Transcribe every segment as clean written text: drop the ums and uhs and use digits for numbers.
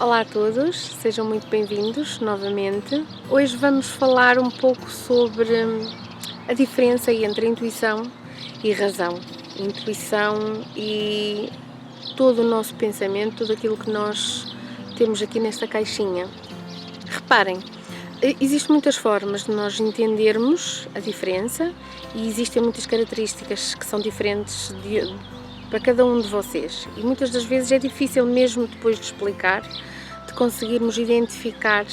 Olá a todos, sejam muito bem-vindos novamente. Hoje vamos falar um pouco sobre a diferença entre intuição e razão. Intuição e todo o nosso pensamento, tudo aquilo que nós temos aqui nesta caixinha. Reparem, existem muitas formas de nós entendermos a diferença e existem muitas características que são diferentes para cada um de vocês, e muitas das vezes é difícil mesmo depois de explicar, de conseguirmos identificar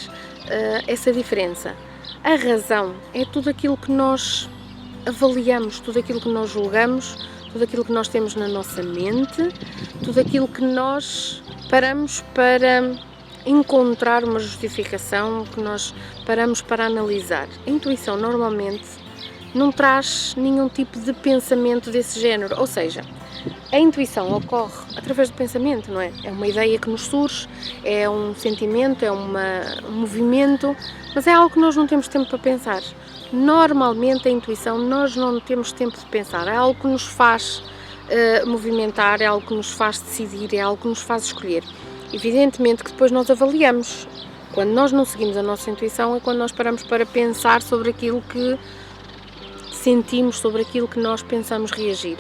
essa diferença. A razão é tudo aquilo que nós avaliamos, tudo aquilo que nós julgamos, tudo aquilo que nós temos na nossa mente, tudo aquilo que nós paramos para encontrar uma justificação, que nós paramos para analisar. A intuição normalmente não traz nenhum tipo de pensamento desse género, ou seja, a intuição ocorre através do pensamento, não é? É uma ideia que nos surge, é um sentimento, é um movimento, mas é algo que nós não temos tempo para pensar. Normalmente a intuição nós não temos tempo de pensar, é algo que nos faz movimentar, é algo que nos faz decidir, é algo que nos faz escolher. Evidentemente que depois nós avaliamos. Quando nós não seguimos a nossa intuição é quando nós paramos para pensar sobre aquilo que sentimos, sobre aquilo que nós pensamos reagir.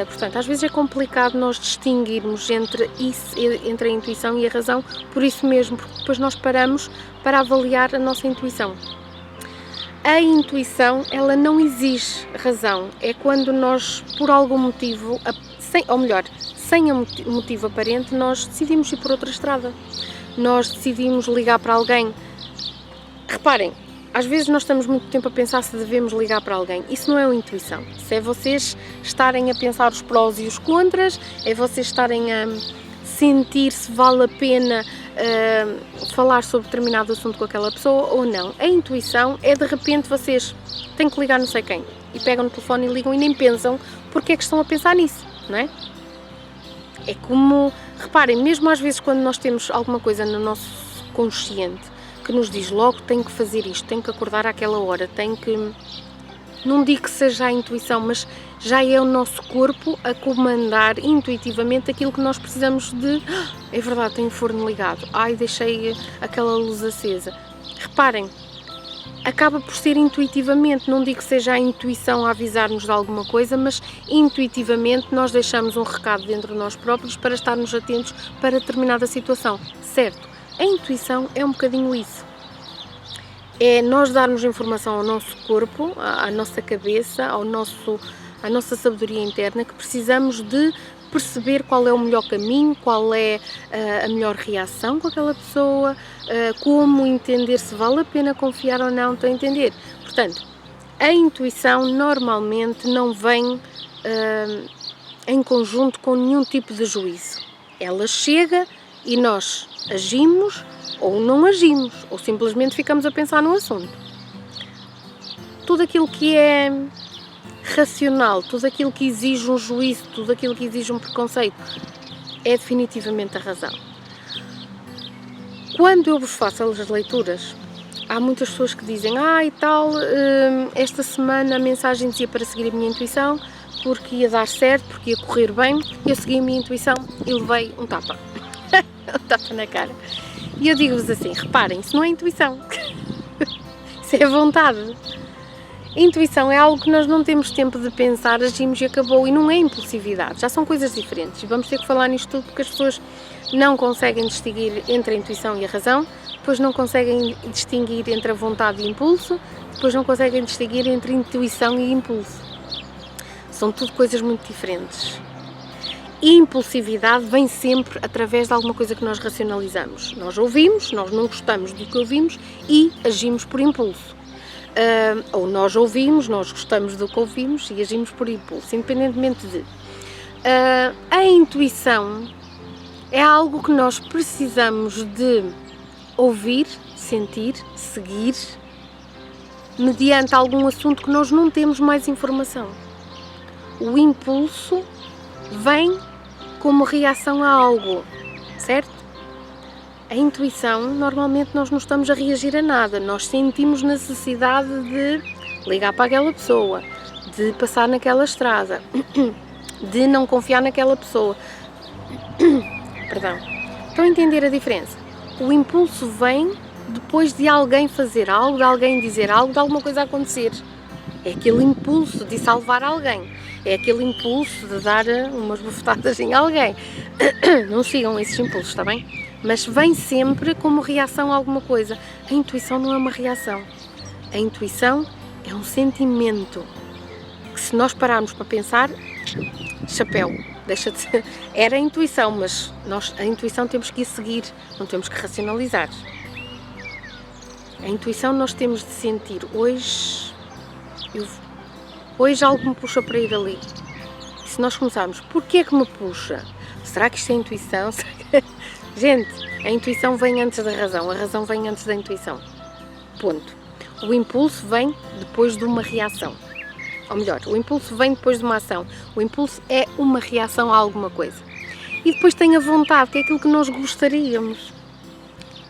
Portanto, às vezes é complicado nós distinguirmos entre a intuição e a razão, por isso mesmo, porque depois nós paramos para avaliar a nossa intuição. A intuição, ela não exige razão, é quando nós, por algum motivo, sem um motivo aparente, nós decidimos ir por outra estrada. Nós decidimos ligar para alguém. Reparem, às vezes nós estamos muito tempo a pensar se devemos ligar para alguém. Isso não é uma intuição. Isso é vocês estarem a pensar os prós e os contras, é vocês estarem a sentir se vale a pena falar sobre determinado assunto com aquela pessoa ou não. A intuição é de repente vocês têm que ligar não sei quem e pegam no telefone e ligam e nem pensam porque é que estão a pensar nisso, não é? É como, reparem, mesmo às vezes quando nós temos alguma coisa no nosso consciente que nos diz logo tenho que fazer isto, tenho que acordar àquela hora, tenho que... Não digo que seja a intuição, mas já é o nosso corpo a comandar intuitivamente aquilo que nós precisamos de... É verdade, tenho o forno ligado, ai, deixei aquela luz acesa. Reparem, acaba por ser intuitivamente, não digo que seja a intuição a avisar-nos de alguma coisa, mas intuitivamente nós deixamos um recado dentro de nós próprios para estarmos atentos para determinada situação, certo? A intuição é um bocadinho isso, é nós darmos informação ao nosso corpo, à nossa cabeça, à nossa sabedoria interna, que precisamos de perceber qual é o melhor caminho, qual é a melhor reação com aquela pessoa, como entender se vale a pena confiar ou não, estão a entender? Portanto, a intuição normalmente não vem em conjunto com nenhum tipo de juízo. Ela chega e nós agimos ou não agimos, ou simplesmente ficamos a pensar no assunto. Tudo aquilo que é racional, tudo aquilo que exige um juízo, tudo aquilo que exige um preconceito, é definitivamente a razão. Quando eu vos faço as leituras, há muitas pessoas que dizem e tal, esta semana a mensagem dizia para seguir a minha intuição, porque ia dar certo, porque ia correr bem, eu segui a minha intuição e levei um tapa. Um tapa na cara. E eu digo-vos assim, reparem, isso não é intuição, isso é vontade. A intuição é algo que nós não temos tempo de pensar, agimos e acabou, e não é impulsividade, já são coisas diferentes. E vamos ter que falar nisto tudo porque as pessoas não conseguem distinguir entre a intuição e a razão, depois não conseguem distinguir entre a vontade e impulso, depois não conseguem distinguir entre intuição e impulso. São tudo coisas muito diferentes. E a impulsividade vem sempre através de alguma coisa que nós racionalizamos. Nós ouvimos, nós não gostamos do que ouvimos e agimos por impulso. Ou nós ouvimos, nós gostamos do que ouvimos e agimos por impulso, independentemente de... A intuição é algo que nós precisamos de ouvir, sentir, seguir, mediante algum assunto que nós não temos mais informação. O impulso vem como reação a algo, certo? A intuição, normalmente nós não estamos a reagir a nada, nós sentimos necessidade de ligar para aquela pessoa, de passar naquela estrada, de não confiar naquela pessoa. Perdão. Estão a entender a diferença? O impulso vem depois de alguém fazer algo, de alguém dizer algo, de alguma coisa acontecer. É aquele impulso de salvar alguém, é aquele impulso de dar umas bofetadas em alguém. Não sigam esses impulsos, está bem? Mas vem sempre como reação a alguma coisa. A intuição não é uma reação. A intuição é um sentimento que, se nós pararmos para pensar, chapéu, deixa de ser. Era a intuição, mas nós a intuição temos que ir seguir, não temos que racionalizar. A intuição nós temos de sentir. Hoje algo me puxa para ir ali. E se nós começarmos, porquê é que me puxa? Será que isto é intuição? Gente, a intuição vem antes da razão, a razão vem antes da intuição. Ponto. O impulso vem depois de uma reação. Ou melhor, o impulso vem depois de uma ação. O impulso é uma reação a alguma coisa. E depois tem a vontade, que é aquilo que nós gostaríamos.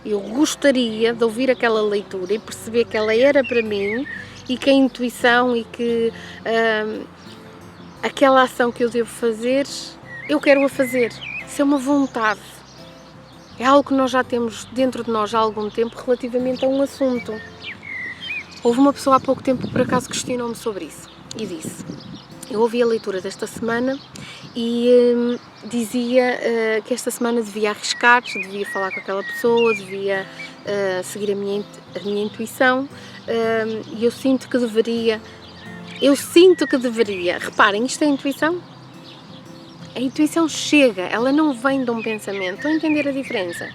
Eu gostaria de ouvir aquela leitura e perceber que ela era para mim e que a intuição e que aquela ação que eu devo fazer, eu quero-a fazer. Isso é uma vontade. É algo que nós já temos dentro de nós há algum tempo relativamente a um assunto. Houve uma pessoa há pouco tempo, por acaso, questionou-me sobre isso e disse: eu ouvi a leitura desta semana e dizia que esta semana devia arriscar, devia falar com aquela pessoa, devia seguir a minha intuição e eu sinto que deveria. Reparem, isto é intuição? A intuição chega, ela não vem de um pensamento. Estão a entender a diferença?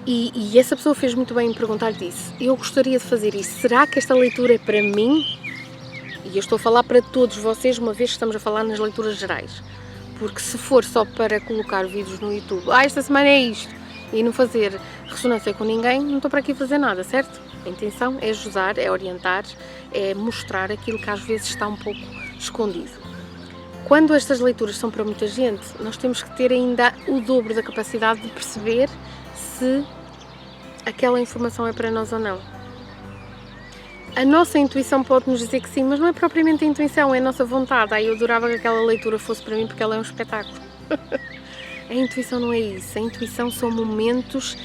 E essa pessoa fez muito bem em perguntar-lhe isso. Eu gostaria de fazer isso. Será que esta leitura é para mim? E eu estou a falar para todos vocês, uma vez que estamos a falar nas leituras gerais. Porque se for só para colocar vídeos no YouTube, esta semana é isto, e não fazer ressonância com ninguém, não estou para aqui fazer nada, certo? A intenção é ajudar, é orientar, é mostrar aquilo que às vezes está um pouco escondido. Quando estas leituras são para muita gente, nós temos que ter ainda o dobro da capacidade de perceber se aquela informação é para nós ou não. A nossa intuição pode nos dizer que sim, mas não é propriamente a intuição, é a nossa vontade. Eu adorava que aquela leitura fosse para mim porque ela é um espetáculo. A intuição não é isso. A intuição são momentos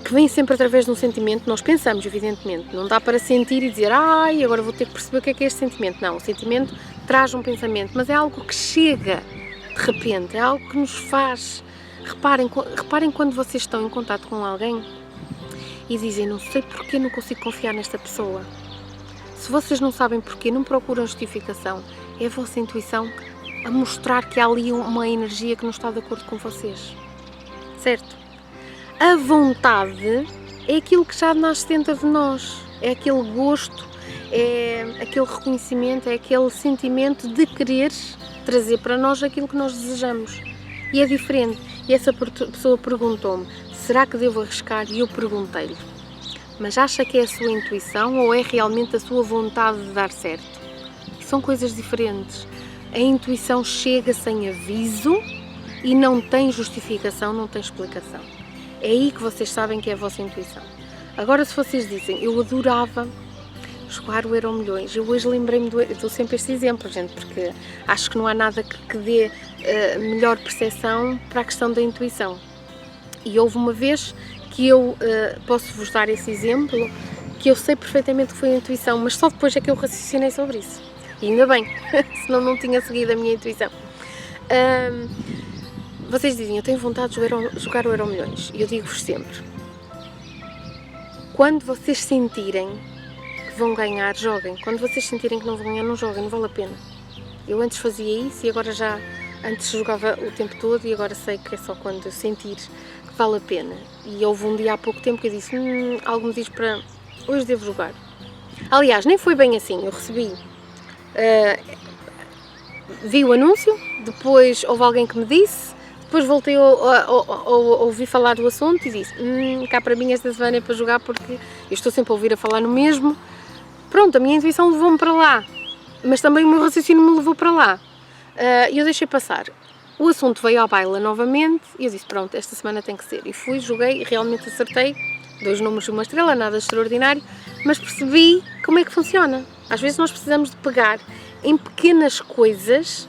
que vêm sempre através de um sentimento. Nós pensamos, evidentemente. Não dá para sentir e dizer, agora vou ter que perceber o que é este sentimento. Não, o sentimento traz um pensamento, mas é algo que chega de repente, é algo que nos faz. Reparem quando vocês estão em contato com alguém e dizem, não sei porque não consigo confiar nesta pessoa. Se vocês não sabem porquê, não procuram justificação. É a vossa intuição a mostrar que há ali uma energia que não está de acordo com vocês. Certo? A vontade é aquilo que já nasce dentro de nós. É aquele gosto, é aquele reconhecimento, é aquele sentimento de querer trazer para nós aquilo que nós desejamos. E é diferente. E essa pessoa perguntou-me, será que devo arriscar? E eu perguntei-lhe, mas acha que é a sua intuição ou é realmente a sua vontade de dar certo? São coisas diferentes. A intuição chega sem aviso e não tem justificação, não tem explicação. É aí que vocês sabem que é a vossa intuição. Agora, se vocês dizem, eu adorava jogar o Euromilhões, eu hoje lembrei-me eu dou sempre este exemplo, gente, porque acho que não há nada que dê melhor percepção para a questão da intuição. E houve uma vez que eu posso-vos dar esse exemplo, que eu sei perfeitamente que foi a intuição, mas só depois é que eu raciocinei sobre isso. E ainda bem, senão não tinha seguido a minha intuição. Vocês dizem, eu tenho vontade de jogar o Euromilhões, e eu digo-vos sempre, quando vocês sentirem que vão ganhar, joguem. Quando vocês sentirem que não vão ganhar, não joguem, não vale a pena. Eu antes fazia isso e agora antes jogava o tempo todo e agora sei que é só quando eu sentir que vale a pena. E houve um dia há pouco tempo que eu disse, algo me diz para hoje devo jogar. Aliás, nem foi bem assim, eu recebi, vi o anúncio, depois houve alguém que me disse, depois voltei a ouvir falar do assunto e disse, cá para mim esta semana é para jogar porque eu estou sempre a ouvir a falar no mesmo. Pronto, a minha intuição levou-me para lá, mas também o meu raciocínio me levou para lá. E eu deixei passar. O assunto veio à baila novamente e eu disse, pronto, esta semana tem que ser. E fui, joguei e realmente acertei. 2 números e 1 estrela, nada extraordinário, mas percebi como é que funciona. Às vezes nós precisamos de pegar em pequenas coisas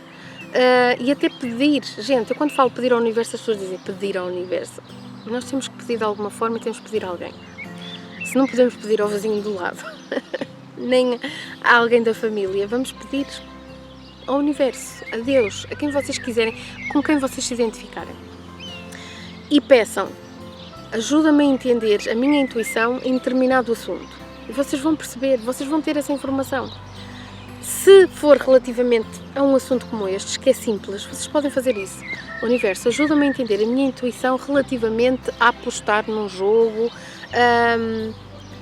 e até pedir. Gente, eu quando falo pedir ao universo, as pessoas dizem pedir ao universo. Nós temos que pedir de alguma forma e temos que pedir a alguém. Se não podemos pedir ao vizinho do lado, nem a alguém da família, vamos pedir ao universo, a Deus, a quem vocês quiserem, com quem vocês se identificarem. E peçam, ajuda-me a entender a minha intuição em determinado assunto. E vocês vão perceber, vocês vão ter essa informação. Se for relativamente a um assunto como este, que é simples, vocês podem fazer isso. O universo, ajuda-me a entender a minha intuição relativamente a apostar num jogo,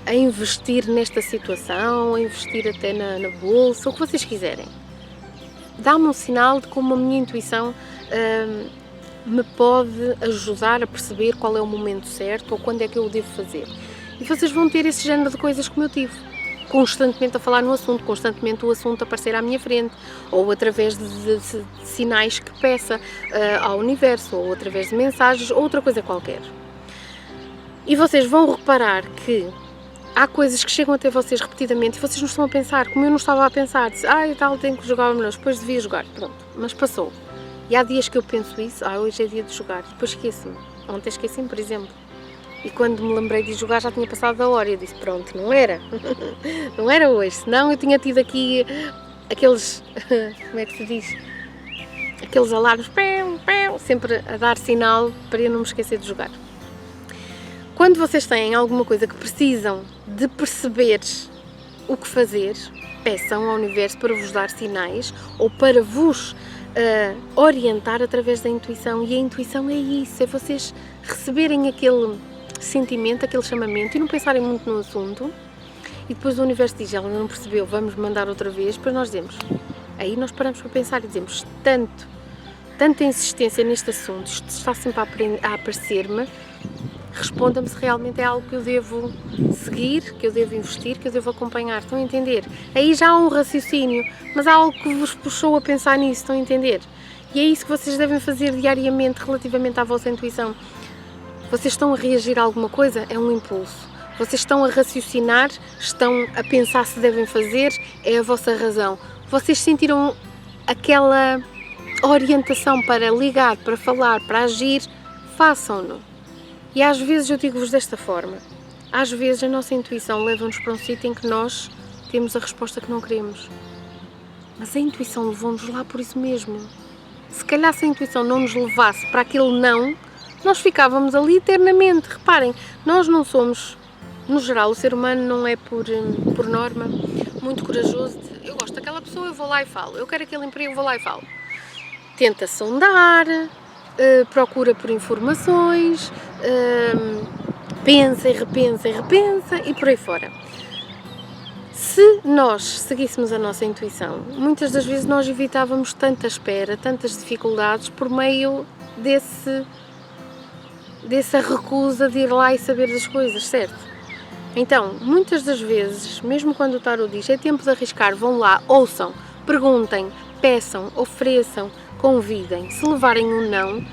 a investir nesta situação, a investir até na bolsa, o que vocês quiserem. Dá-me um sinal de como a minha intuição me pode ajudar a perceber qual é o momento certo ou quando é que eu o devo fazer. E vocês vão ter esse género de coisas como eu tive. Constantemente a falar no assunto, constantemente o assunto a aparecer à minha frente, ou através de sinais que peça ao universo, ou através de mensagens, ou outra coisa qualquer. E vocês vão reparar que há coisas que chegam até vocês repetidamente e vocês não estão a pensar, como eu não estava a pensar, disse, e tal, tenho que jogar, mas depois devia jogar, pronto, mas passou. E há dias que eu penso isso, hoje é dia de jogar, depois esqueço-me, ontem esqueci-me, por exemplo. E quando me lembrei de jogar já tinha passado a hora e eu disse, pronto, não era, não era hoje, senão eu tinha tido aqui aqueles, como é que se diz, aqueles alarmes, sempre a dar sinal para eu não me esquecer de jogar. Quando vocês têm alguma coisa que precisam de perceber o que fazer, peçam ao universo para vos dar sinais ou para vos orientar através da intuição. E a intuição é isso, é vocês receberem aquele sentimento, aquele chamamento e não pensarem muito no assunto. E depois o universo diz, ela não percebeu, vamos mandar outra vez, depois nós dizemos. Aí nós paramos para pensar e dizemos, tanta insistência neste assunto, isto está sempre a aparecer-me, responda-me se realmente é algo que eu devo seguir, que eu devo investir, que eu devo acompanhar, estão a entender? Aí já há um raciocínio, mas há algo que vos puxou a pensar nisso, estão a entender? E é isso que vocês devem fazer diariamente relativamente à vossa intuição. Vocês estão a reagir a alguma coisa? É um impulso. Vocês estão a raciocinar, estão a pensar se devem fazer, é a vossa razão. Vocês sentiram aquela orientação para ligar, para falar, para agir, façam-no. E às vezes eu digo-vos desta forma, às vezes a nossa intuição leva-nos para um sítio em que nós temos a resposta que não queremos. Mas a intuição levou-nos lá por isso mesmo. Se calhar se a intuição não nos levasse para aquele não, nós ficávamos ali eternamente. Reparem, nós não somos, no geral, o ser humano não é por norma muito corajoso. Eu gosto daquela pessoa, eu vou lá e falo. Eu quero aquele emprego, eu vou lá e falo. Tenta sondar, procura por informações, pensa e repensa e por aí fora. Se nós seguíssemos a nossa intuição, muitas das vezes nós evitávamos tanta espera, tantas dificuldades por meio dessa recusa de ir lá e saber das coisas, certo? Então, muitas das vezes, mesmo quando o tarot diz é tempo de arriscar, vão lá, ouçam, perguntem, peçam, ofereçam, convidem. Se levarem um não,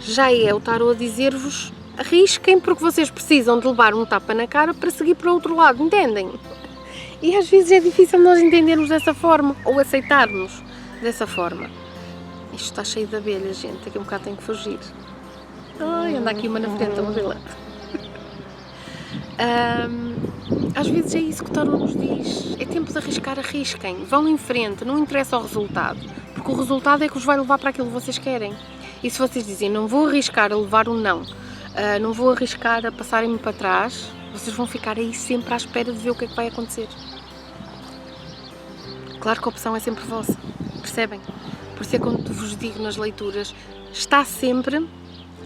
já é o tarot a dizer-vos arrisquem porque vocês precisam de levar um tapa na cara para seguir para o outro lado, entendem? E às vezes é difícil nós entendermos dessa forma ou aceitarmos dessa forma. Isto está cheio de abelhas, gente, daqui a um bocado tenho que fugir. Ai, anda aqui uma na frente, vamos ver lá. Às vezes é isso que o tarot nos diz, é tempo de arriscar, arrisquem, vão em frente, não interessa o resultado, porque o resultado é que os vai levar para aquilo que vocês querem. E se vocês dizem, não vou arriscar a levar um não, não vou arriscar a passarem-me para trás, vocês vão ficar aí sempre à espera de ver o que é que vai acontecer. Claro que a opção é sempre vossa, percebem? Por isso é quando vos digo nas leituras, está sempre,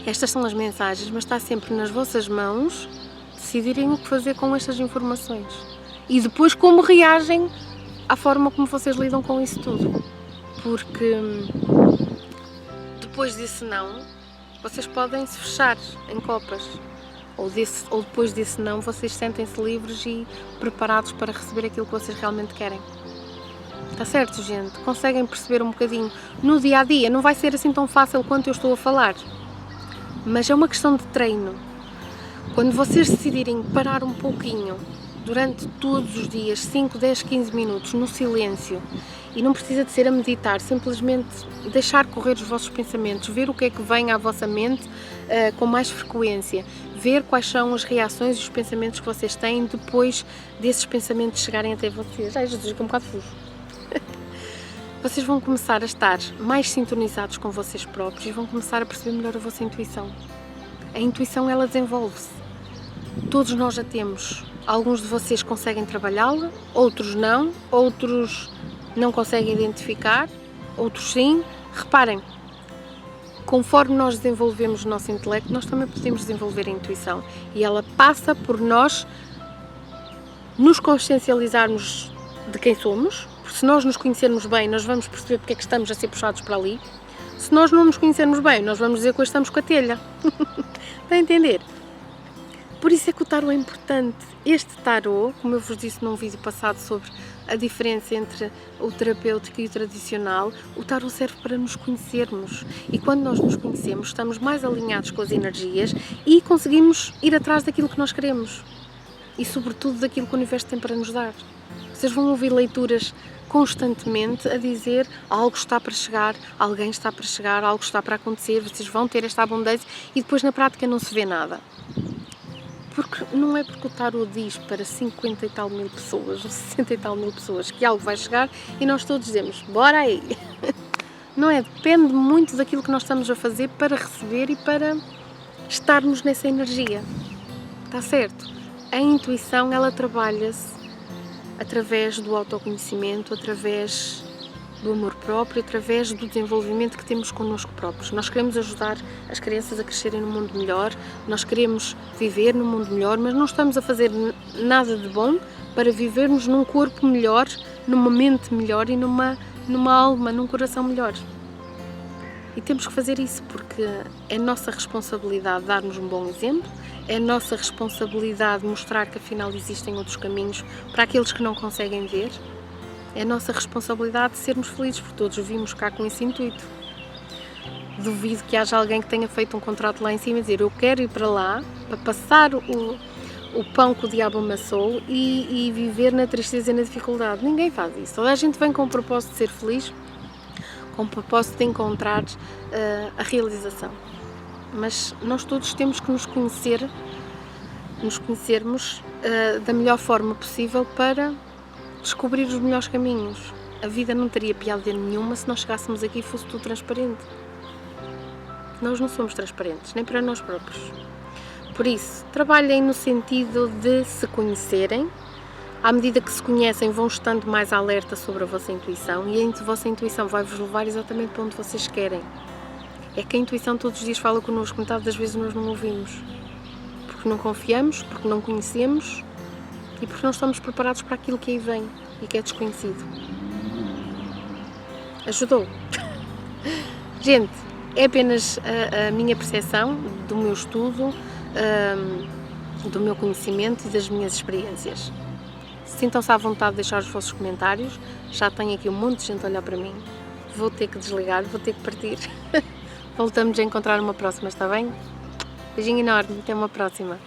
estas são as mensagens, mas está sempre nas vossas mãos decidirem o que fazer com estas informações. E depois como reagem à forma como vocês lidam com isso tudo. Porque depois desse não, vocês podem se fechar em copas. Ou depois desse não, vocês sentem-se livres e preparados para receber aquilo que vocês realmente querem. Está certo, gente? Conseguem perceber um bocadinho? No dia a dia, não vai ser assim tão fácil quanto eu estou a falar. Mas é uma questão de treino. Quando vocês decidirem parar um pouquinho, durante todos os dias, 5, 10, 15 minutos, no silêncio, E não precisa de ser a meditar, simplesmente deixar correr os vossos pensamentos, ver o que é que vem à vossa mente com mais frequência, ver quais são as reações e os pensamentos que vocês têm depois desses pensamentos chegarem até vocês. Ai Jesus, que um bocado fujo. Vocês vão começar a estar mais sintonizados com vocês próprios e vão começar a perceber melhor a vossa intuição. A intuição, ela desenvolve-se. Todos nós a temos. Alguns de vocês conseguem trabalhá-la, outros não conseguem identificar, outros sim. Reparem, conforme nós desenvolvemos o nosso intelecto, nós também podemos desenvolver a intuição. E ela passa por nós nos consciencializarmos de quem somos, porque se nós nos conhecermos bem, nós vamos perceber porque é que estamos a ser puxados para ali. Se nós não nos conhecermos bem, nós vamos dizer que hoje estamos com a telha. Está a entender? Por isso é que o tarot é importante. Este tarot, como eu vos disse num vídeo passado sobre a diferença entre o terapêutico e o tradicional, o tarot serve para nos conhecermos. E quando nós nos conhecemos, estamos mais alinhados com as energias e conseguimos ir atrás daquilo que nós queremos. E sobretudo daquilo que o universo tem para nos dar. Vocês vão ouvir leituras constantemente a dizer algo está para chegar, alguém está para chegar, algo está para acontecer, vocês vão ter esta abundância e depois na prática não se vê nada. Porque não é porque o tarot diz para 50 e tal mil pessoas ou 60 e tal mil pessoas que algo vai chegar e nós todos dizemos, bora aí. Não é? Depende muito daquilo que nós estamos a fazer para receber e para estarmos nessa energia. Está certo? A intuição, ela trabalha-se através do autoconhecimento, através do amor próprio, através do desenvolvimento que temos connosco próprios. Nós queremos ajudar as crianças a crescerem num mundo melhor, nós queremos viver num mundo melhor, mas não estamos a fazer nada de bom para vivermos num corpo melhor, numa mente melhor e numa alma, num coração melhor. E temos que fazer isso porque é nossa responsabilidade darmos um bom exemplo, é nossa responsabilidade mostrar que afinal existem outros caminhos para aqueles que não conseguem ver, é nossa responsabilidade sermos felizes, porque todos vimos cá com esse intuito. Duvido que haja alguém que tenha feito um contrato lá em cima e dizer eu quero ir para lá para passar o pão que o diabo amassou e viver na tristeza e na dificuldade. Ninguém faz isso. Toda a gente vem com o propósito de ser feliz, com o propósito de encontrar a realização. Mas nós todos temos que nos conhecermos da melhor forma possível para descobrir os melhores caminhos. A vida não teria piada nenhuma se nós chegássemos aqui e fosse tudo transparente. Nós não somos transparentes, nem para nós próprios. Por isso, trabalhem no sentido de se conhecerem. À medida que se conhecem, vão estando mais alerta sobre a vossa intuição e a vossa intuição vai-vos levar exatamente para onde vocês querem. É que a intuição todos os dias fala connosco, metade das vezes nós não ouvimos. Porque não confiamos, porque não conhecemos e porque não estamos preparados para aquilo que aí vem e que é desconhecido. Ajudou? Gente, é apenas a minha percepção do meu estudo, do meu conhecimento e das minhas experiências. Sintam-se à vontade de deixar os vossos comentários. Já tenho aqui um monte de gente a olhar para mim. Vou ter que desligar, vou ter que partir. Voltamos a encontrar uma próxima, está bem? Beijinho enorme, até uma próxima.